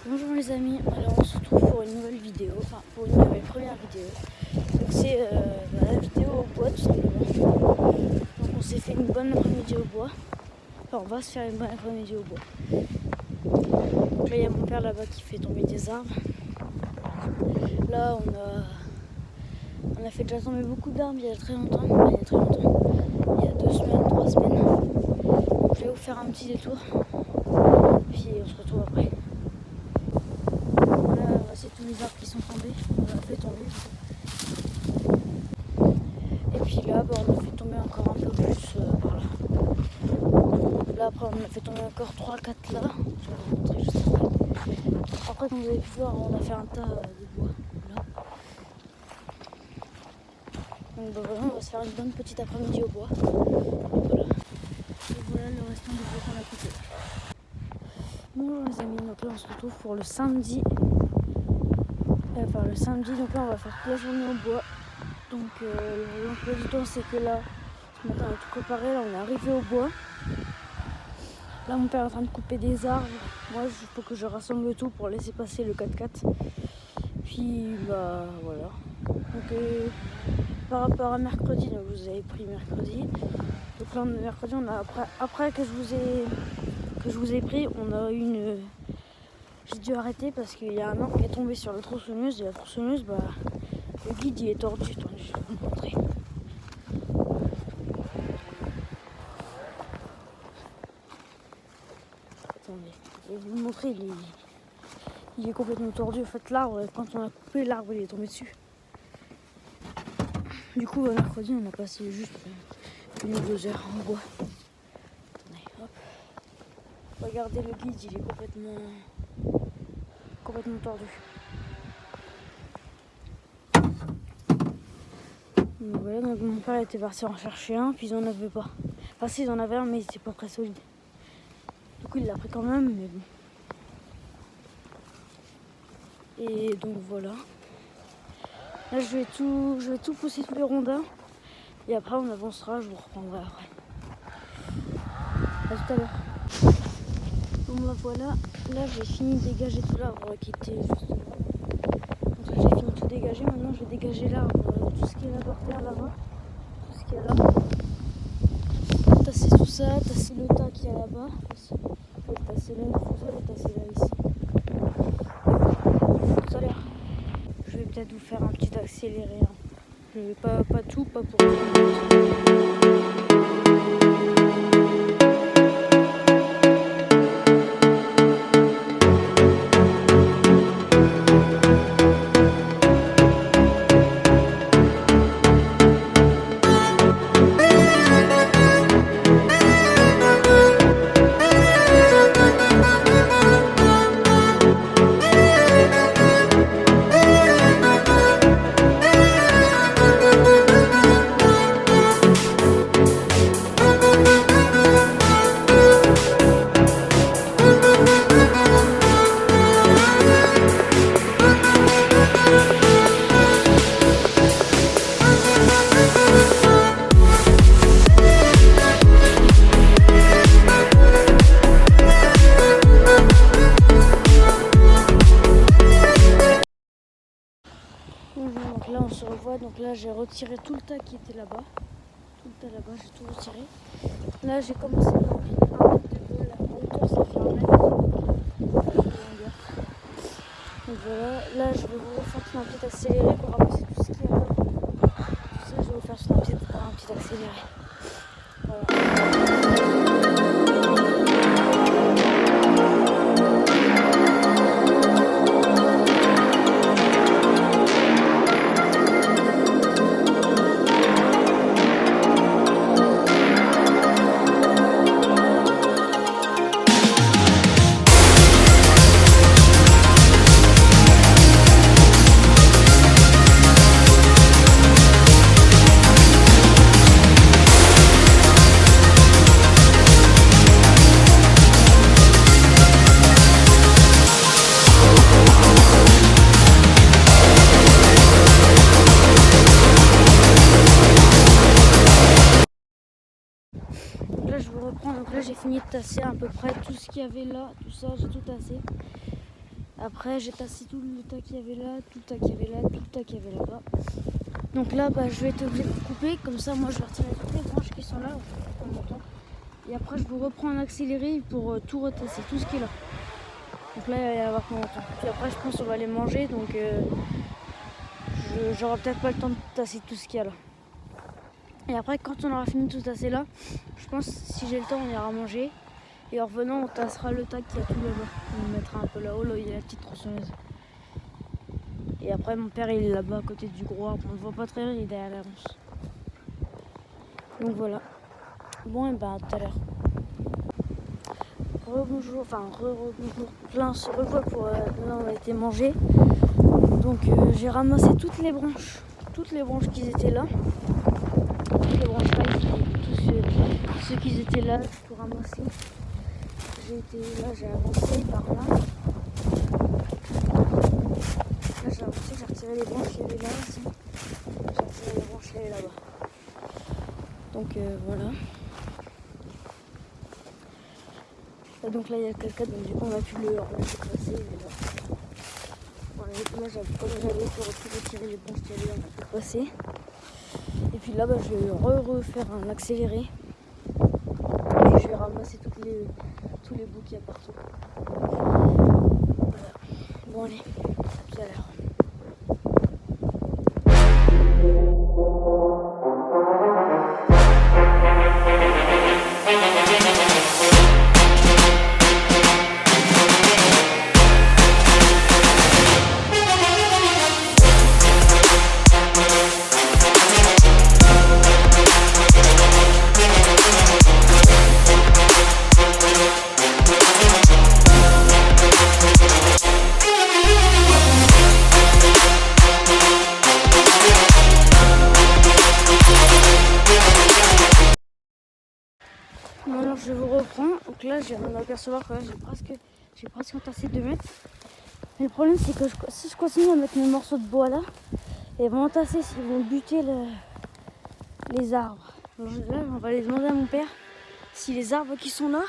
Bonjour les amis, alors on se retrouve pour une nouvelle vidéo, enfin pour une de mes premières vidéos. Donc c'est la vidéo au bois tout simplement. Donc on s'est fait une bonne après-midi au bois. Enfin on va se faire une bonne après-midi au bois. Donc là il y a mon père là-bas qui fait tomber des arbres. Là on a fait déjà tomber beaucoup d'arbres il y a très longtemps. Il y a 2 semaines, 3 semaines. Donc je vais vous faire un petit détour. Puis on se retrouve après. C'est tous les arbres qui sont tombés, on a fait tomber. Et puis là, on a fait tomber encore un peu plus par là. Là après on a fait tomber encore 3-4 là. Je vais vous montrer juste après. Après comme vous avez pu voir, on a fait un tas de bois là. Donc voilà, on va se faire une bonne petite après-midi au bois. Voilà. Et voilà le restant du bois qu'on a coupé. Bonjour les amis, donc là on se retrouve pour le samedi. Enfin le samedi, donc là on va faire toute la journée au bois. Donc l'emploi du temps c'est que là, ce matin on a tout préparé, là on est arrivé au bois. Là mon père est en train de couper des arbres. Moi il faut que je rassemble le tout pour laisser passer le 4x4. Puis bah voilà. Donc par rapport à mercredi, donc vous avez pris mercredi. Donc là mercredi on a après que je vous ai pris, on a une. J'ai dû arrêter parce qu'il y a un arbre qui est tombé sur la tronçonneuse et la tronçonneuse, bah, le guide il est tordu. Attendez, je vais vous montrer. Attendez, je vais vous le montrer, il est complètement tordu. En fait, l'arbre, quand on a coupé, l'arbre il est tombé dessus. Du coup, mercredi, on a passé juste 1 ou 2 heures en bois. Attendez, hop. Regardez, le guide il est complètement tordu. Donc voilà, donc mon père était parti en chercher un, puis ils en avaient pas. Enfin si, ils en avaient un, mais il était pas très solide. Du coup il l'a pris quand même, mais bon. Et donc voilà. Là je vais tout pousser tous les rondins. Et après on avancera, je vous reprendrai après. À tout à l'heure. Bon bah voilà, là j'ai fini de dégager tout l'arbre qui était juste là. Donc là j'ai fini de tout dégager, maintenant je vais dégager l'arbre, tout ce qui est là par terre là-bas. Tout ce qu'il y a là. Tasser tout ça, tasser le tas qu'il y a là-bas. Je vais tasser là, tout ça, je vais tasser là ici. Tout à l'heure. Je vais peut-être vous faire un petit accéléré. Hein. Je vais pas tout, pas pour donc là on se revoit, donc là j'ai retiré tout le tas qui était là-bas. Tout le tas là-bas, j'ai tout retiré. Là j'ai commencé par un mètre de bois, la hauteur ça fait 1 mètre. Donc voilà, là je vais vous refaire un petit accéléré pour ramasser tout ce qu'il y a là. Tout ça je vais vous faire un petit accéléré. Voilà. Là je vous reprends, donc là j'ai fini de tasser à peu près tout ce qu'il y avait là, tout ça j'ai tout tassé. Après j'ai tassé tout le tas qu'il y avait là, tout le tas qu'il y avait là, tout le tas qu'il y avait là-bas. Donc là bah, je vais être obligé de couper, comme ça moi je vais retirer toutes les branches qui sont là en même temps. Et après je vous reprends en accéléré pour tout retasser, tout ce qui est là. Donc là il va y avoir combien de temps. Puis après je pense qu'on va les manger, donc j'aurai peut-être pas le temps de tasser tout ce qu'il y a là. Et après quand on aura fini de tout tasser là, je pense si j'ai le temps on ira manger. Et en revenant on tassera le tas qui a tout là-bas. On le mettra un peu là-haut, là il y a la petite tronçonneuse. Et après mon père il est là-bas à côté du gros arbre, on ne le voit pas très bien, il est derrière la ronce. Donc voilà. Bon et ben à tout à l'heure. Rebonjour, enfin rebonjour. Là on se revoit pour là on a été manger. Donc j'ai ramassé toutes les branches qui étaient là. Toutes les branches là, tous ceux qui étaient là, tout ramasser. J'ai été là, j'ai avancé par là. Là j'ai avancé, j'ai retiré les branches qu'il y avait là aussi. J'ai retiré les branches qu'il y avait là-bas. Donc voilà. Et donc là il y a le cascade, donc du coup on a pu le passer. Voilà, là comme j'avais pu retirer les branches qu'il y avait là, on a pu le passer. Et puis là bah, je vais refaire un accéléré. Et je vais ramasser tous les bouts qu'il y a partout. Voilà. Bon allez, à tout à l'heure. Maintenant je vous reprends, donc là je viens de m'apercevoir que j'ai presque entassé 2 mètres. Mais le problème c'est que si je continue à mettre mes morceaux de bois là, ils vont entasser, ils vont buter les arbres. Alors là on va aller demander à mon père si les arbres qui sont là,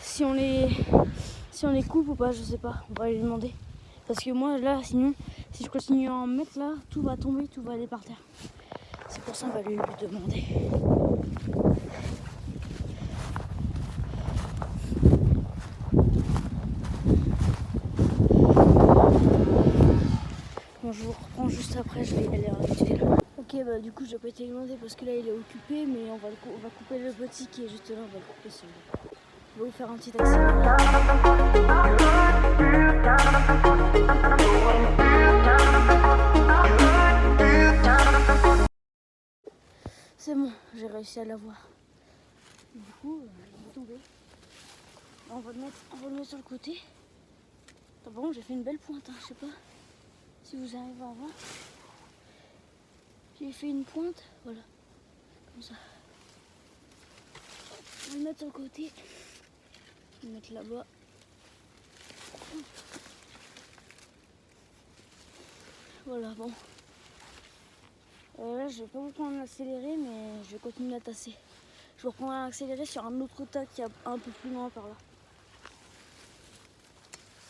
si on les coupe ou pas, je sais pas, on va aller demander. Parce que moi là sinon, si je continue à en mettre là, tout va tomber, tout va aller par terre. C'est pour ça qu'on va lui demander. Bon, je vous reprends juste après, je vais y aller vite fait là. Ok, bah du coup je vais pas été demandé parce que là il est occupé, mais on va couper le petit qui est juste là, on va le couper celui-là. Je vais vous faire un petit accéléré. C'est bon, j'ai réussi à l'avoir. Du coup, il est tombé. On va le mettre sur le côté. Ah bon, j'ai fait une belle pointe, hein, je sais pas si vous arrivez à voir. J'ai fait une pointe, voilà, comme ça. On va le mettre sur le côté. On va le mettre là-bas. Voilà, bon. Là, je vais pas vous prendre un accéléré, mais je vais continuer à tasser. Je vais reprendre un accéléré sur un autre tas qui est un peu plus loin par là.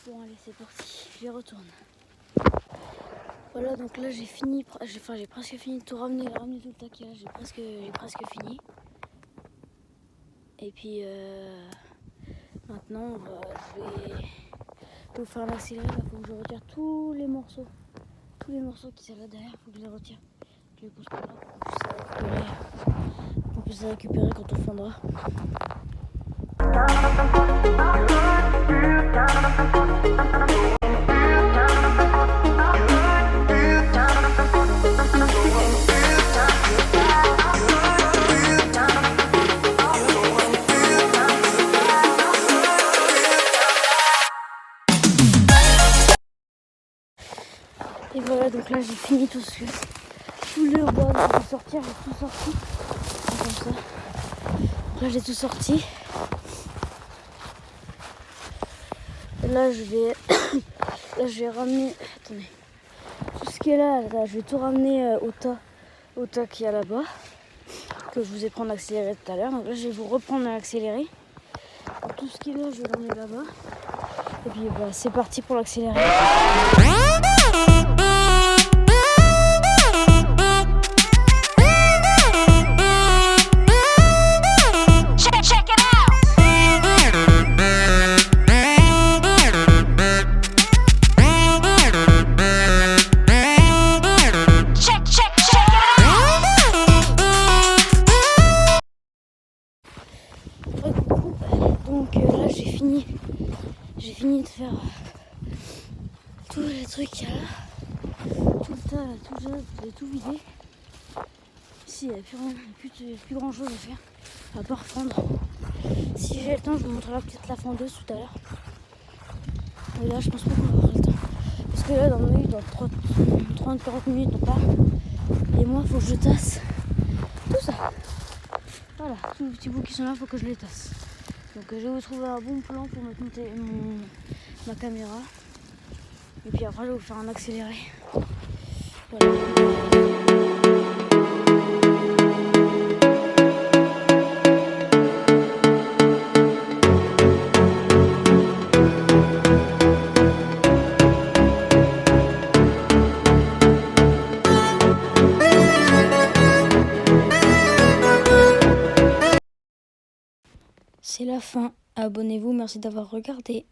Bon, allez, c'est parti. J'y retourne. Voilà, donc là, j'ai presque fini de tout ramener tout le tas qu'il y a. J'ai presque fini. Et puis, maintenant, je vais vous faire un accéléré. Il faut que je retire tous les morceaux. Tous les morceaux qui sont là derrière, il faut que je les retire. Je les pose par là pour qu'on puisse les récupérer quand on fondra. Et voilà, donc là j'ai fini tout le bois que je vais sortir, j'ai tout sorti. Comme ça. Donc là j'ai tout sorti. Et là je vais ramener. Attendez. Tout ce qui est là, je vais tout ramener au tas qu'il y a là-bas. Que je vous ai pris en accéléré tout à l'heure. Donc là je vais vous reprendre en accéléré. Tout ce qui est là, je vais l'emmener là-bas. Et puis bah, c'est parti pour l'accélérer. Donc là j'ai fini de faire tous les trucs qu'il y a là. Tout le tas, j'ai tout vidé. Ici il n'y a plus grand chose à faire, à part fendre. Si j'ai le temps je vous montrerai peut-être la fondeuse tout à l'heure. Mais là je pense pas qu'on va avoir le temps. Parce que là dans dans 30-40 minutes on part. Et moi il faut que je tasse tout ça. Voilà, tous les petits bouts qui sont là, il faut que je les tasse. Donc je vais vous trouver un bon plan pour mettre ma caméra. Et puis après je vais vous faire un accéléré. Voilà. C'est la fin. Abonnez-vous, merci d'avoir regardé.